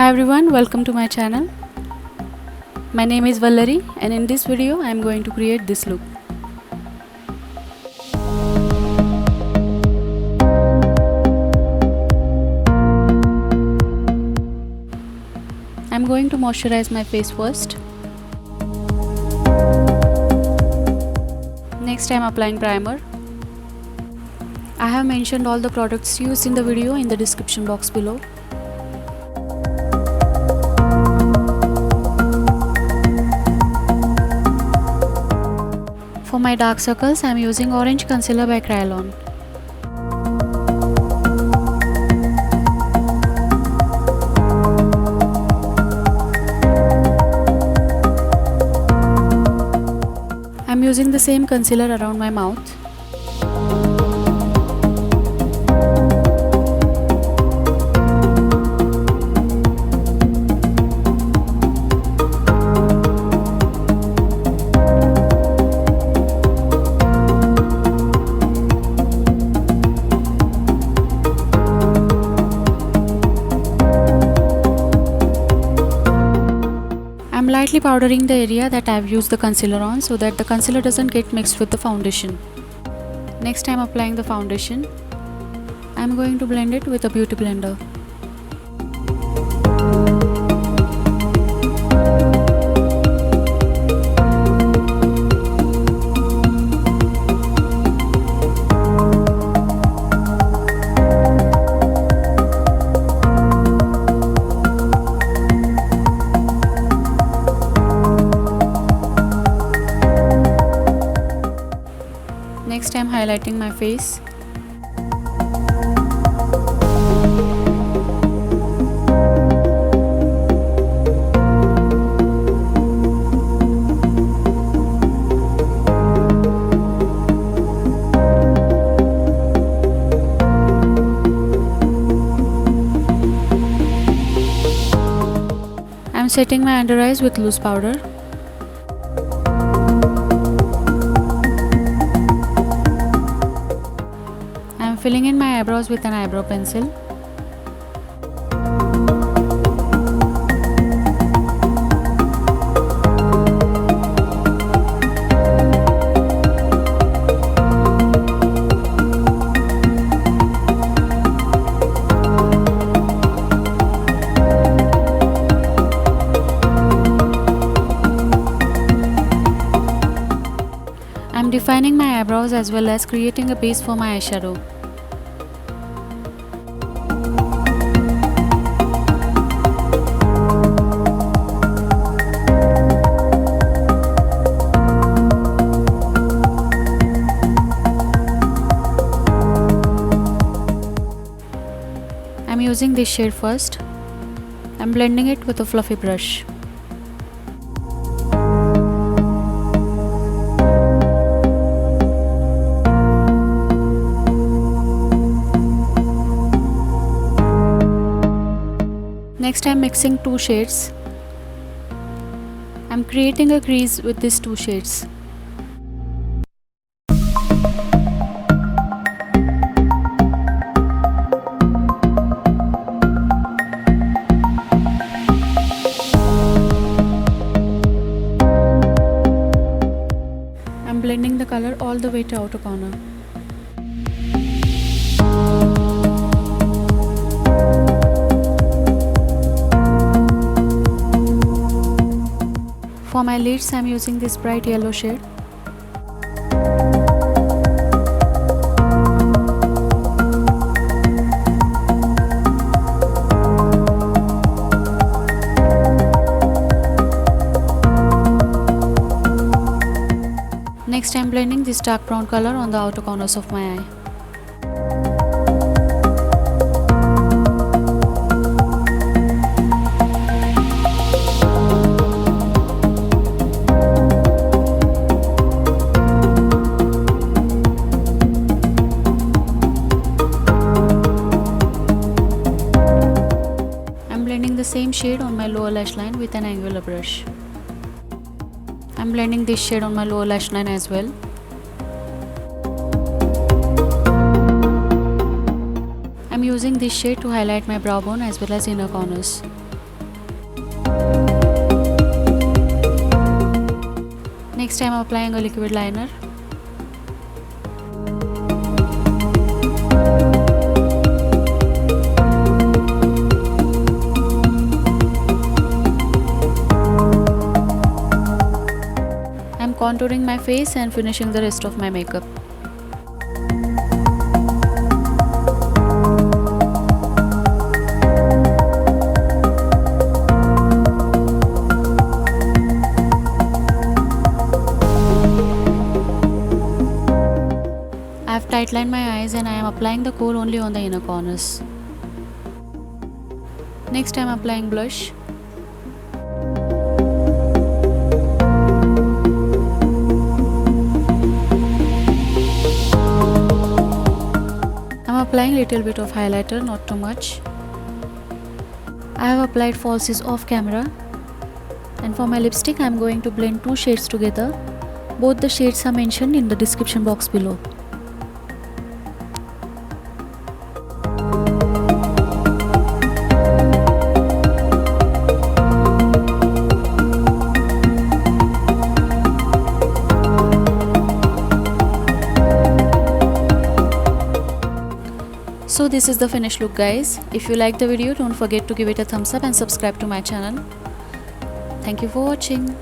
Hi everyone, welcome to my channel. My name is Vallari and in this video I am going to create this look. I am going to moisturize my face first. Next I am applying primer. I have mentioned all the products used in the video in the description box below. For my dark circles, I am using orange concealer by Kryolan. I am using the same concealer around my mouth. I'm lightly powdering the area that I've used the concealer on so that the concealer doesn't get mixed with the foundation. Next I'm applying the foundation. I'm going to blend it with a beauty blender. Next I am highlighting my face. I am setting my under eyes with loose powder. Filling in my eyebrows with an eyebrow pencil. I'm defining my eyebrows as well as creating a base for my eyeshadow. I'm using this shade first. I'm blending it with a fluffy brush. Next I'm mixing two shades. I'm creating a crease with these two shades. I'm blending the color all the way to outer corner. For my lids, I'm using this bright yellow shade. Next, I'm blending this dark brown color on the outer corners of my eye. I'm blending the same shade on my lower lash line with an angular brush. I'm blending this shade on my lower lash line as well. I'm using this shade to highlight my brow bone as well as inner corners. Next I am applying a liquid liner. I am contouring my face and finishing the rest of my makeup. I have tightlined my eyes and I am applying the kohl only on the inner corners. Next I am applying blush. I am applying little bit of highlighter, not too much. I have applied falsies off camera. And for my lipstick I am going to blend two shades together. Both the shades are mentioned in the description box below. So this is the finished look, guys. If you like the video, don't forget to give it a thumbs up and subscribe to my channel. Thank you for watching.